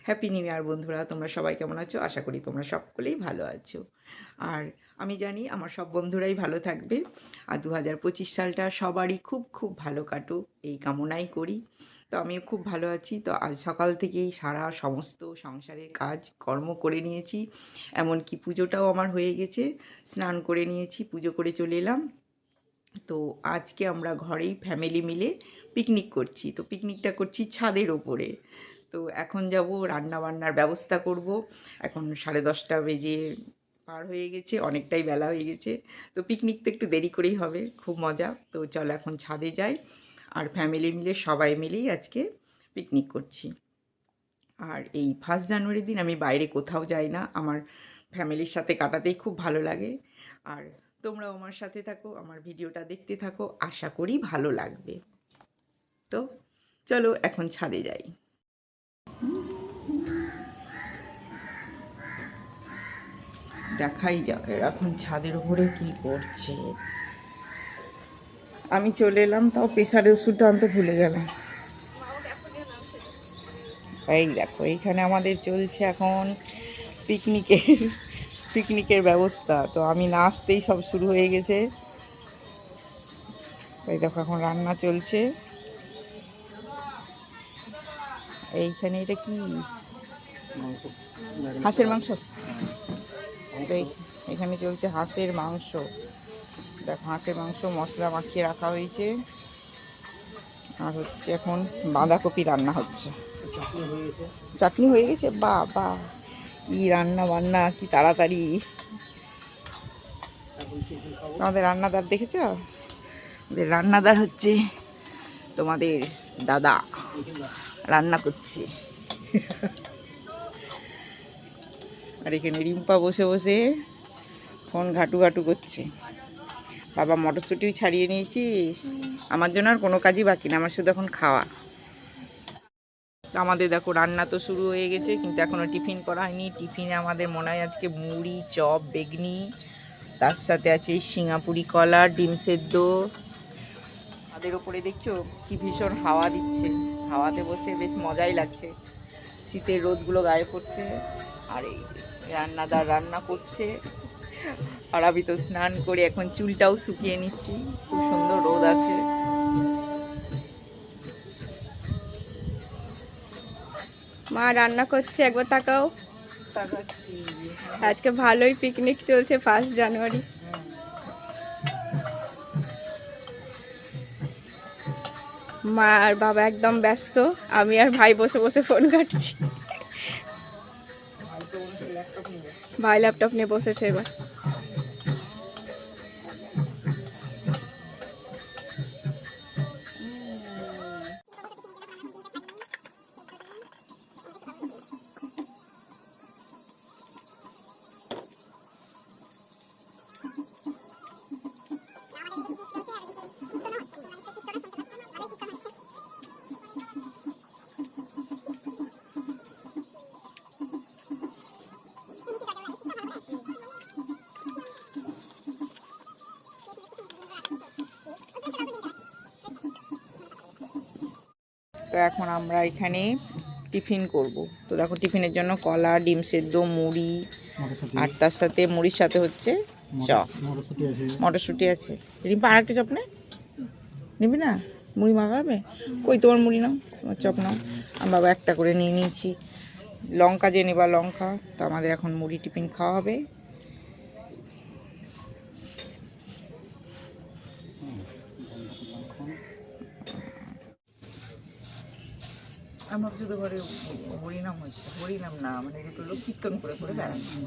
Happy new year বন্ধুরা, তোমরা সবাই কেমন আছো? আশা করি তোমরা সকলেই ভালো আছো। আর আমি জানি আমার সব বন্ধুরাই ভালো থাকবে। আর 2025 সালটা সবারই খুব খুব ভালো কাটুক এই কামনাই করি। তো আমিও খুব ভালো আছি। তো আজ সকাল থেকেই সারা সমস্ত সংসারের কাজ কর্ম করে নিয়েছি, এমনকি পুজোটাও আমার হয়ে গেছে। স্নান করে নিয়েছি, পুজো করে চলে এলাম। তো আজকে আমরা ঘরেই ফ্যামিলি মিলে পিকনিক করছি। তো পিকনিকটা করছি ছাদের ওপরে। তো এখন যাব রান্না বান্নার ব্যবস্থা করব। এখন 10:30 বেজে পার হয়ে গেছে, অনেকটাই বেলা হয়ে গেছে। তো পিকনিক তো একটু দেরি করেই হবে, খুব মজা। তো চল এখন ছাদে যাই, আর ফ্যামিলি মিলে সবাই মিলেই আজকে পিকনিক করছি। আর এই 1 জানুয়ারির দিন আমি বাইরে কোথাও যাই না, আমার ফ্যামিলির সাথে কাটাতেই খুব ভালো লাগে। আর তোমরাও আমার সাথে থাকো, আমার ভিডিওটা দেখতে থাকো, আশা করি ভালো লাগবে। তো চলো এখন ছাদে যাই। দেখাই যাবে এখন ছাদের উপরে কি করছে। আমি চলে এলাম, তাও প্রেসারের ওষুধটা আনতে ভুলে গেলাম। এই দেখো, এইখানে আমাদের চলছে এখন পিকনিকের ব্যবস্থা। তো আমি না আসতেই সব শুরু হয়ে গেছে। এই দেখো এখন রান্না চলছে। এইখানে এটা কি? হাঁসের মাংস। এখানে চলছে হাঁসের মাংস। দেখো হাঁসের মাংস মশলা মাখিয়ে রাখা হয়েছে। আর হচ্ছে এখন বাঁধাকপি রান্না হচ্ছে। চাটনি হয়ে গেছে, বা বা কি রান্না বান্না, কি তাড়াতাড়ি। তোমাদের রান্নাদার দেখেছ? আমাদের রান্নাদার হচ্ছে তোমাদের দাদা, রান্না করছে। আর এখানে রিম্পা বসে বসে ফোন ঘাটু ঘাটু করছে। বাবা মটরশুঁটিও ছাড়িয়ে নিয়েছিস? আমার জন্য আর কোনো কাজই বাকি না, আমার শুধু এখন খাওয়া। আমাদের দেখো রান্না তো শুরু হয়ে গেছে, কিন্তু এখনও টিফিন করা হয়নি। টিফিনে আমাদের মনে হয় আজকে মুড়ি, চপ, বেগনি, তার সাথে আছে সিঙ্গাপুরি কলা, ডিম সেদ্ধ। আমাদের ওপরে দেখছো কি ভীষণ হাওয়া দিচ্ছে, হাওয়াতে বসে বেশ মজাই লাগছে। শীতের রোদগুলো গায়ে পড়ছে। আর এই রান্নাদার রান্না করছে, আর আমি তো স্নান করে এখন চুলটাও শুকিয়ে নিচ্ছি, খুব সুন্দর রোদ আছে। মা রান্না করছে, একবার তাকাও। তাকাচ্ছি। আজকে ভালোই পিকনিক চলছে 1 জানুয়ারি। মা আর বাবা একদম ব্যস্ত, আমি আর ভাই বসে বসে ফোন ঘাটছি। ভাই ল্যাপটপ নিয়ে বসেছে এবার। তো এখন আমরা এখানে টিফিন করব। তো দেখো টিফিনের জন্য কলা, ডিম সেদ্ধ, মুড়ি, আর তার সাথে মুড়ির সাথে হচ্ছে চপ, মটরশুঁটি আছে। রিম্পা আর একটা চপ নেই, নিবি না? মুড়ি মাখাবে? কই তোমার মুড়ি নাও, তোমার চপ নাও। আমি বাবা একটা করে নিয়ে নিয়েছি। লঙ্কা যে নেবা লঙ্কা। তো আমাদের এখন মুড়ি টিফিন খাওয়া হবে। আমার শুধু ঘরে হরিনাম হচ্ছে, হরিনাম না মানে দুটো লোক কীর্তন করে করে বেড়াচ্ছে।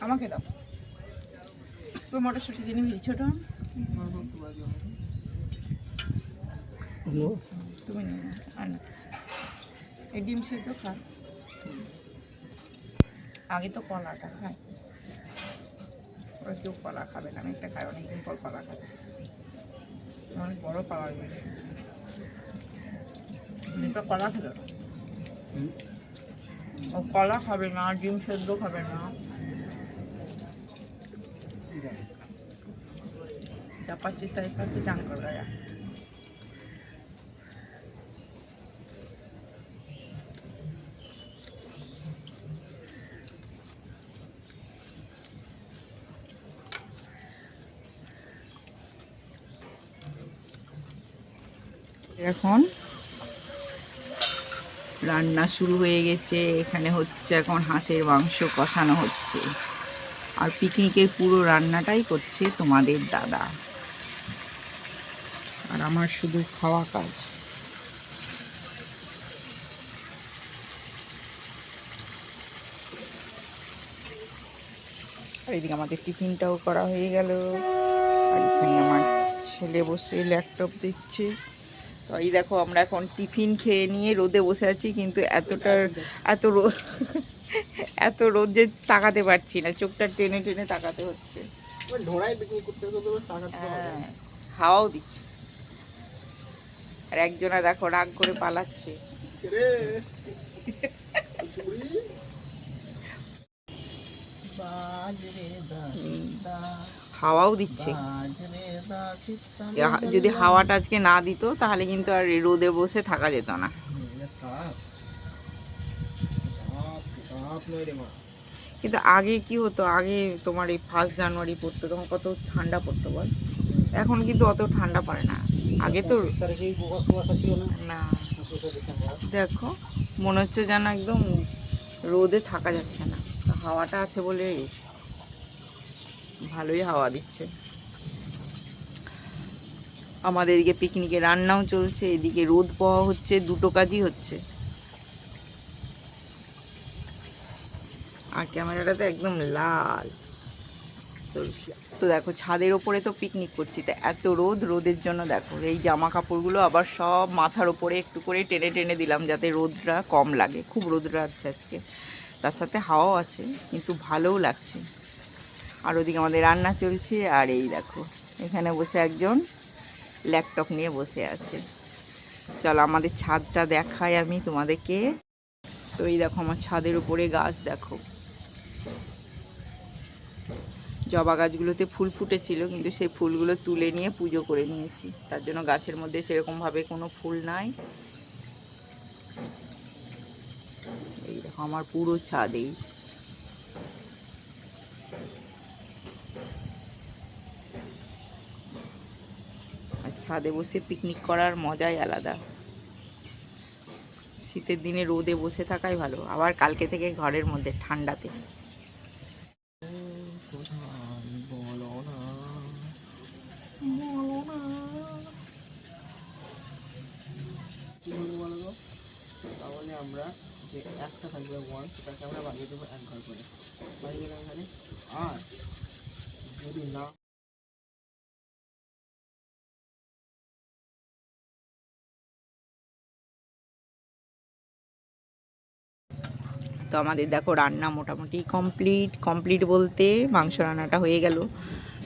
আমাকে দাও তো মটরশুঁটি দিয়ে নিবি ছোটো। তুমি নিয়ে নাও, আর না এই ডিম সেদ্ধ খা। আগে তো কলাটা খায়, ওরা কেউ কলা খাবে না, আমি একটা খাই, অনেকদিন পর কলা খাচ্ছি। অনেক বড় পাওয়া যাবে, এটা কলা খেলো না। ও কলা খাবে না, ডিম সেদ্ধ খাবে না। या 25 तारीख को चान कर गया। এখন রান্না শুরু হয়ে গেছে। এখানে হচ্ছে এখন হাঁসের মাংস কষানো হচ্ছে, আর পিকনিকের পুরো রান্নাটাই করছে তোমাদের দাদা, আর আমার শুধু খাওয়া কাজ। আর এদিকে আমাদের টিফিনটাও করা হয়ে গেল, আর এখানে আমার ছেলে বসে ল্যাপটপ দেখছে। তো এই দেখো আমরা এখন টিফিন খেয়ে নিয়ে রোদে বসে আছি, কিন্তু এত রোদ যে তাকাতে পারছি না, চোখটা টেনে টেনে তাকাতে হচ্ছে। হ্যাঁ, হাওয়াও দিচ্ছে, আর একজনা দেখো রাগ করে পালাচ্ছে। হাওয়াও দিচ্ছে। যদি হাওয়াটা আজকে না দিত তাহলে কিন্তু আর রোদে বসে থাকা যেত না। কিন্তু আগে কি হতো, আগে তোমার এই 1 জানুয়ারি পড়তো তখন কত ঠান্ডা পড়তো বল, এখন কিন্তু অত ঠান্ডা পড়ে না। আগে তো না, দেখো মনে হচ্ছে যেন একদম রোদে থাকা যাচ্ছে না। হাওয়াটা আছে বলে ভালোই হাওয়া দিচ্ছে। আমাদের এদিকে পিকনিকে রান্নাও চলছে, এদিকে রোদ পোয়া হচ্ছে, দুটো কাজই হচ্ছে। আর ক্যামেরাটা তো একদম লাল। তো দেখো ছাদের ওপরে তো পিকনিক করছি, তা এত রোদের জন্য দেখো এই জামা কাপড়গুলো আবার সব মাথার ওপরে একটু করে টেনে টেনে দিলাম যাতে রোদটা কম লাগে। খুব রোদ লাগছে আজকে, তার সাথে হাওয়াও আছে, কিন্তু ভালোও লাগছে। আর ওদিকে আমাদের রান্না চলছে, আর এই দেখো এখানে বসে একজন ল্যাপটপ নিয়ে বসে আছে। চলো আমাদের ছাদটা দেখাই আমি তোমাদেরকে। তো এই দেখো আমার ছাদের উপরে গাছ দেখো, জবা গাছগুলোতে ফুল ফুটেছিল, কিন্তু সেই ফুলগুলো তুলে নিয়ে পুজো করে নিয়েছি, তার জন্য গাছের মধ্যে সেরকমভাবে কোনো ফুল নাই। এই দেখো আমার পুরো ছাদেই। আর ছাদে বসে পিকনিক করার মজাই আলাদা। শীতের দিনে রোদে বসে থাকাই ভালো, আবার কালকে থেকে ঘরের মধ্যে ঠান্ডাতে। তাহলে আমরা যে একটা থাকবে 1 সেটাকে আমরা বাগিয়ে দেবো 1 ঘর করে, বাগিয়ে গেলাম এখানে। আর যদি না তো আমাদের দেখো রান্না মোটামুটি কমপ্লিট বলতে মাংস রান্নাটা হয়ে গেল,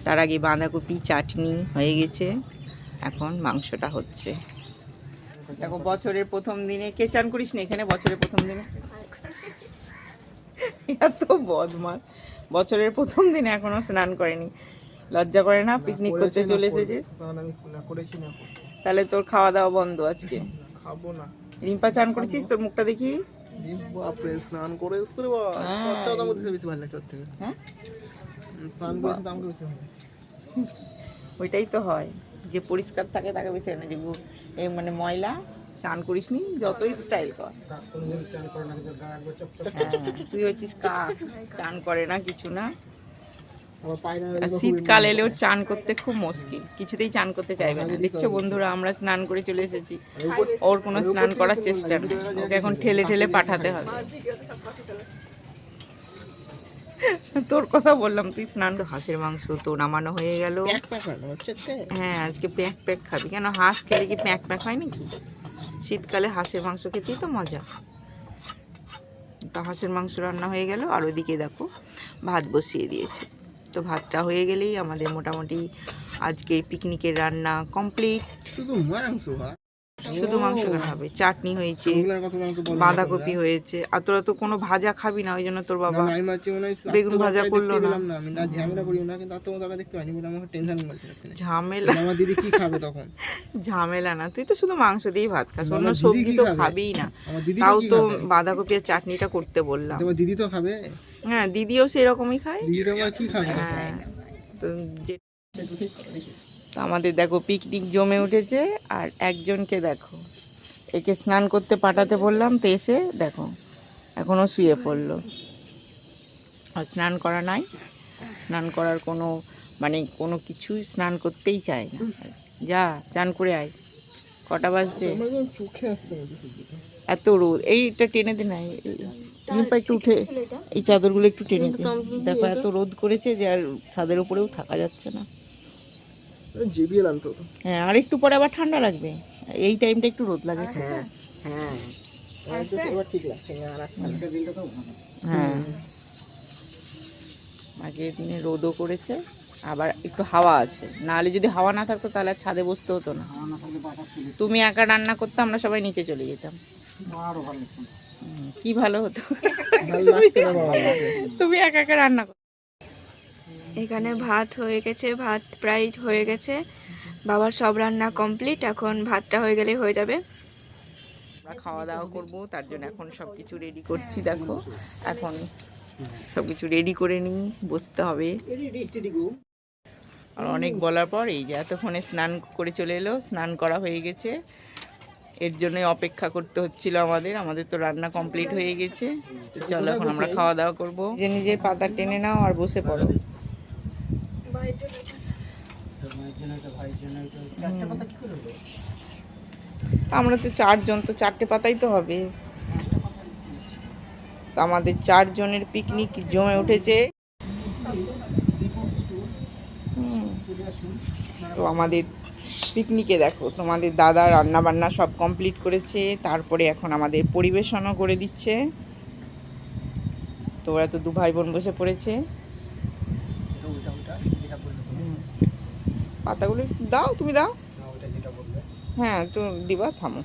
তার আগে বাঁধাকপি চাটনি হয়ে গেছে, এখন মাংসটা হচ্ছে। দেখো বছরের প্রথম দিনে কে চান করিস না এখানে, বছরের প্রথম দিনে এত বদমাস, বছরের প্রথম দিনে এখনো স্নান করেনি, লজ্জা করে না? পিকনিক করতে চলে এসেছিস, তাহলে তোর খাওয়া দাওয়া বন্ধ আজকে। খাবো না। রিম্পা চান করেছিস? তোর মুখটা দেখি। বাপরে স্নান করে এসছে রে বাবা, কতটা দাম দিতে বেশি ভালো লাগছে ওর থেকে। হ্যাঁ স্নান করে দাম বেশি ভালো। ওইটাই তো হয়, যে পরিষ্কার থাকে তাকে বেশি না, যে এই মানে ময়লা চান করিস নি যতই স্টাইল কর। তুই হচ্ছিস কাক, চান করে না কিছু না। আর শীতকাল এলেও চান করতে খুব মুশকিল, কিছুতেই চান করতে চাইবে না। দেখছো বন্ধুরা, আমরা স্নান করে চলে এসেছি, ওর কোনো স্নান করার চেষ্টা নেই, ওকে এখন ঠেলে ঠেলে পাঠাতে হবে। তোর কথা বললাম, তুই স্নান। তো হাঁসের মাংস তো নামানো হয়ে গেল। হ্যাঁ আজকে প্যাক খাবি কেন? হাঁস খেলে কি প্যাক হয় নাকি? শীতকালে হাঁসের মাংস খেতেই তো মজা। তো হাঁসের মাংস রান্না হয়ে গেল, আর ওদিকে দেখো ভাত বসিয়ে দিয়েছে। তো ভাতটা হয়ে গেলেই আমাদের মোটামুটি আজকের পিকনিকের রান্না কমপ্লিট। শুধু মাংস শুধু মাংস কেন হবে, চাটনি হয়েছে, ওগুলোর কথা তো আমাকে বলো না বাঁধাকপি তোমরা। হয়েছে, আর তোরা তো কোনো ভাজা খাবি না, ওই জন্য তোর না, বাবা না, আমি ভাবছি মনে হয় বেগুন আত্মীয় ভাজা তরকারি করলো দেখতেই না। পেলাম না, আমি না ঝামেলা করি না, কিন্তু আত্মীয় তরকারি দেখতে পাইনি বলে আমার টেনশন মারছে রাখতে নেই। ঝামেলা আমার দিদি কি খাবে তখন? ঝামেলা না, তুই তো শুধু মাংস দিয়েই ভাত খাস, আমার অন্য দিদি সবজি কি তো খাবে? খাবেই না। আমার দিদি তাও কি তো খাবে? বাঁধাকপি আর চাটনিটা করতে বললাম। তোমার দিদি তো খাবে, হ্যাঁ, দিদিও সেরকমই খায়। দিদিটা আমার কি খাবে? হ্যাঁ, তো তো আমাদের দেখো পিকনিক জমে উঠেছে, আর একজনকে দেখো, একে স্নান করতে পাঠাতে বললাম, তো এসে দেখো এখনো শুয়ে পড়লো। আর স্নান করা নাই, স্নান করার কোনো মানে কোনো কিছুই স্নান করতেই চায় না। যা চান করে আয়, কটা বাজছে? আমার একদম চোখে আসছে না যে সবজিটা। এত রোদ, এইটা টেনে দে না, নিপা একটু উঠে এই চাদরগুলো একটু টেনে দে। দেখো এত রোদ করেছে যে আর ছাদের উপরেও থাকা যাচ্ছে না। জেবিএল আনতো তো। হ্যাঁ, আর একটু পরে আবার ঠান্ডা লাগবে, এই টাইমটা একটু রোদ লাগে। হ্যাঁ হ্যাঁ, এবার ঠিক লাগছে না, আর আজকের দিনটা তো ভালো। হ্যাঁ, আগের দিনে রোদও করেছে, আবার একটু হাওয়া আছে, নাহলে যদি হাওয়া না থাকতো তাহলে আর ছাদে বসতে হতো না। তুমি একা রান্না করতে, আমরা সবাই নিচে চলে যেতাম। আরো ভালো লাগতো। কি ভালো হতো, ভালো লাগতো না বাবা। তুমি একা একা রান্না করতে। এখানে ভাত হয়ে গেছে, ভাত প্রায় হয়ে গেছে, বাবার সব রান্না কমপ্লিট, এখন ভাতটা হয়ে গেলেই হয়ে যাবে। আমরা খাওয়া দাওয়া করবো, তার জন্য এখন সব কিছু রেডি করছি। দেখো এখন সব কিছু রেডি করে নিই, বসতে হবে। আর অনেক বলার পর এই যে এতক্ষণে স্নান করে চলে এলো, স্নান করা হয়ে গেছে, এর জন্যই অপেক্ষা করতে হচ্ছিল আমাদের। আমাদের তো রান্না কমপ্লিট হয়ে গেছে, তো চলো এখন আমরা খাওয়া দাওয়া করবো। নিজে নিজের পাতা টেনে নাও আর বসে পড়ো। আমরা তো 4 জন, তো 4টে পাতাই তো হবে। তো আমাদের 4 জনের পিকনিক জমে উঠেছে। তো আমাদের পিকনিকে দেখো তোমাদের দাদা রান্না বান্না সব কমপ্লিট করেছে, তারপরে এখন আমাদের পরিবেশনও করে দিচ্ছে। তো ওরা তো 2 ভাই বোন বসে পড়েছে। পাতাগুলো একটু দাও, তুমি দাও। হ্যাঁ, তো দিবা, থামো।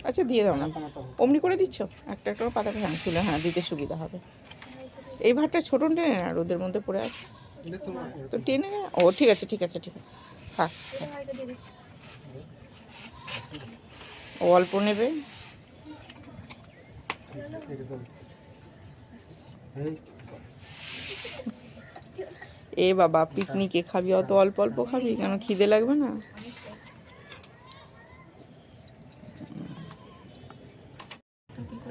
আচ্ছা দিয়ে দাও না, অমনি করে দিচ্ছ, একটা একটা করে পাতাটা, হ্যাঁ তুলে, হ্যাঁ দিতে সুবিধা হবে। এই ভাতটা ছোট টেনে না, রোদের মধ্যে পড়ে আছে তো টেনে। ও ঠিক আছে ঠিক আছে ঠিক আছে, থাক। ও অল্প নেবে। এ বাবা, পিকনিকে খাবি, অত অল্প অল্প খাবি কেন, খিদে লাগবে না?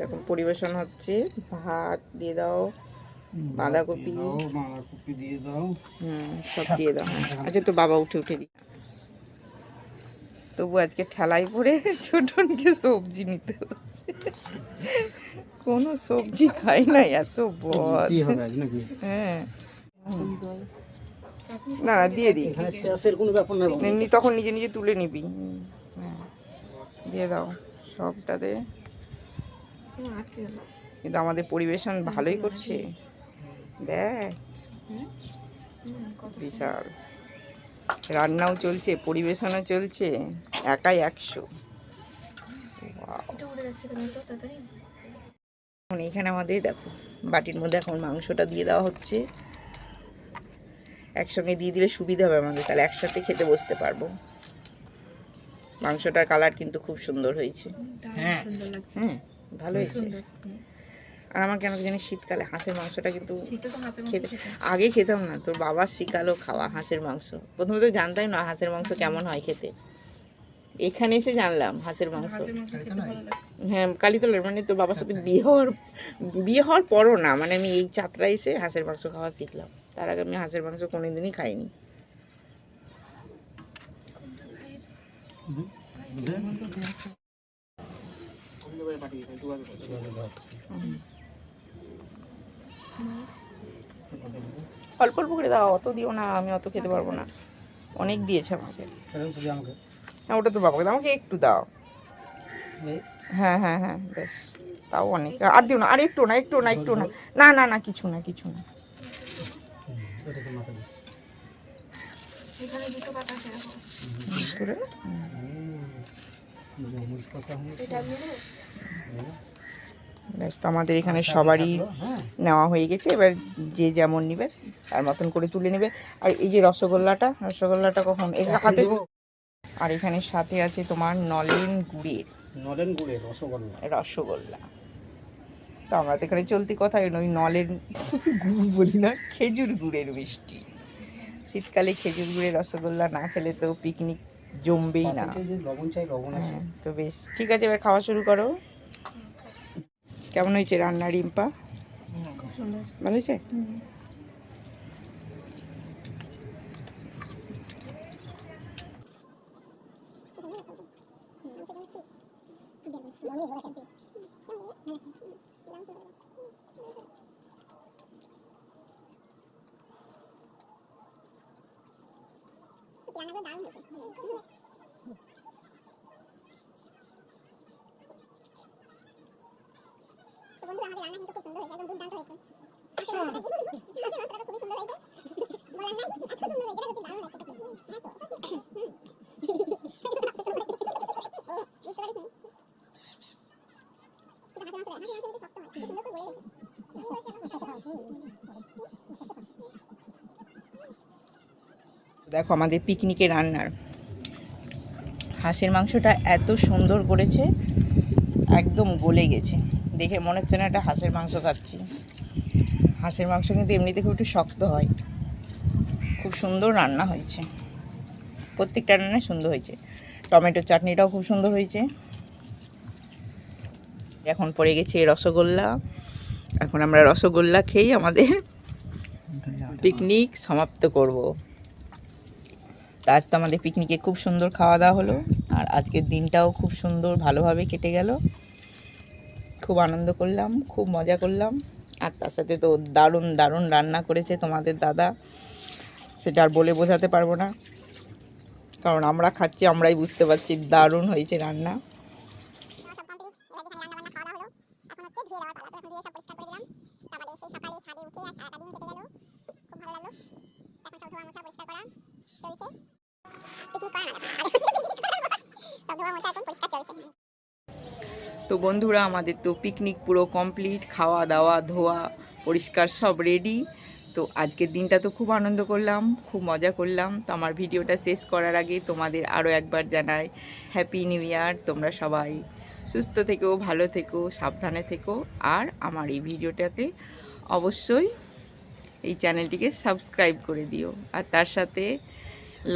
এখন পরিবেশন হচ্ছে, ভাত দিয়ে দাও, বাঁধাকপি দিয়ে দাও। সব দিয়ে দাও। হ্যাঁ, আচ্ছা তো বাবা উঠে উঠে দি। তবু আজকে ঠেলাই পড়ে ছোটনকে সবজি নিতে হচ্ছে, কোনো সবজি খাই না, এত বদ। হ্যাঁ, না না দিয়ে দিই, কোনো ব্যাপার না। এমনি তখন নিজে নিজে তুলে নিবি। হ্যাঁ, দিয়ে দাও সবটাতে। কিন্তু আমাদের পরিবেশন ভালোই করছে, দেখ বিশাল রান্নাও চলছে, পরিবেশনও চলছে, একাই 100। এখন এখানে আমাদের দেখো বাটির মধ্যে এখন মাংসটা দিয়ে দেওয়া হচ্ছে, একসঙ্গে দিয়ে দিলে সুবিধা হবে আমাদের, তাহলে একসাথে খেতে বসতে পারবো। মাংসটার কালার কিন্তু খুব সুন্দর হয়েছে। হ্যাঁ হ্যাঁ, ভালো হয়েছে। আর আমার কেন জানি শীতকালে হাঁসের মাংসটা কিন্তু খেতে, আগে খেতাম না, তোর বাবা শিখালো খাওয়া হাঁসের মাংস। প্রথমে তো জানতাম না হাঁসের মাংস কেমন হয় খেতে, এখানে এসে জানলাম হাঁসের মাংস। হ্যাঁ, কালীতলার, মানে তোর বাবার সাথে বিয়ে হওয়ার পরও না, মানে আমি এই চাত্রা এসে হাঁসের মাংস খাওয়া শিখলাম, তার আগে আমি হাঁসের মাংস কোনোদিনই খাইনি। অল্প অল্প করে দাও, অত দিও না, আমি অত খেতে পারবো না, অনেক দিয়েছে আমাকে। হ্যাঁ, ওটা তো বাবাকে দাও, আমাকে একটু দাও। হ্যাঁ হ্যাঁ হ্যাঁ, বেশ, তাও অনেক, আর দিও না, আর একটু না, একটু না, একটু না, না না না, কিছু না কিছু না। তুলে না? ব্যাস, তো আমাদের এখানে সবারই নেওয়া হয়ে গেছে। এবার যে যেমন নিবে তার মতন করে তুলে নেবে। আর এই যে রসগোল্লাটা কখন এখানে হাতে, আর এখানে সাথে আছে তোমার নলেন গুড়ের রসগোল্লা। তো আমরা তো এখানে চলতি কথা ওই নলেন গুড় বলি না, খেজুর গুড়ের মিষ্টি। শীতকালে খেজুর গুড়ের রসগোল্লা না খেলে তো পিকনিক জমবেই না। হ্যাঁ, তো বেশ ঠিক আছে, এবার খাওয়া শুরু করো। কেমন হয়েছে রান্না রিম্পা? ভালো হয়েছে? দেখো আমাদের পিকনিকে রান্নার হাঁসের মাংসটা এত সুন্দর করেছে, একদম গলে গেছে। দেখে মনে হচ্ছে না এটা হাঁসের মাংস খাচ্ছি। হাঁসের মাংস কিন্তু এমনিতে খুব একটু শক্ত হয়। খুব সুন্দর রান্না হয়েছে, প্রত্যেকটা রান্না সুন্দর হয়েছে। টমেটো চাটনিটাও খুব সুন্দর হয়েছে। এখন পড়ে গেছে রসগোল্লা। এখন আমরা রসগোল্লা খেয়েই আমাদের পিকনিক সমাপ্ত করব। আজ তো আমাদের পিকনিকে খুব সুন্দর খাওয়া দাওয়া হলো, আর আজকের দিনটাও খুব সুন্দর ভালোভাবে কেটে গেল। খুব আনন্দ করলাম, খুব মজা করলাম। আর তার সাথে তো দারুণ দারুণ রান্না করেছে তোমাদের দাদা, সেটা আর বলে বোঝাতে পারবো না, কারণ আমরা খাচ্ছি আমরাই বুঝতে পারছি দারুণ হয়েছে রান্না। তো বন্ধুরা, আমাদের তো পিকনিক পুরো কমপ্লিট, খাওয়া দাওয়া ধোয়া পরিষ্কার সব রেডি। তো আজকের দিনটা তো খুব আনন্দ করলাম, খুব মজা করলাম। তো আমার ভিডিওটা শেষ করার আগে তোমাদের আরও একবার জানাই হ্যাপি নিউ ইয়ার। তোমরা সবাই সুস্থ থেকো, ভালো থেকো, সাবধানে থেকো। আর আমার এই ভিডিওটাকে অবশ্যই এই চ্যানেলটিকে সাবস্ক্রাইব করে দিও, আর তার সাথে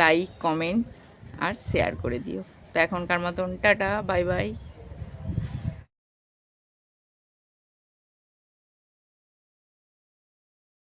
লাইক, কমেন্ট আর শেয়ার করে দিও। তো এখনকার মতন টাটা, বাই বাই।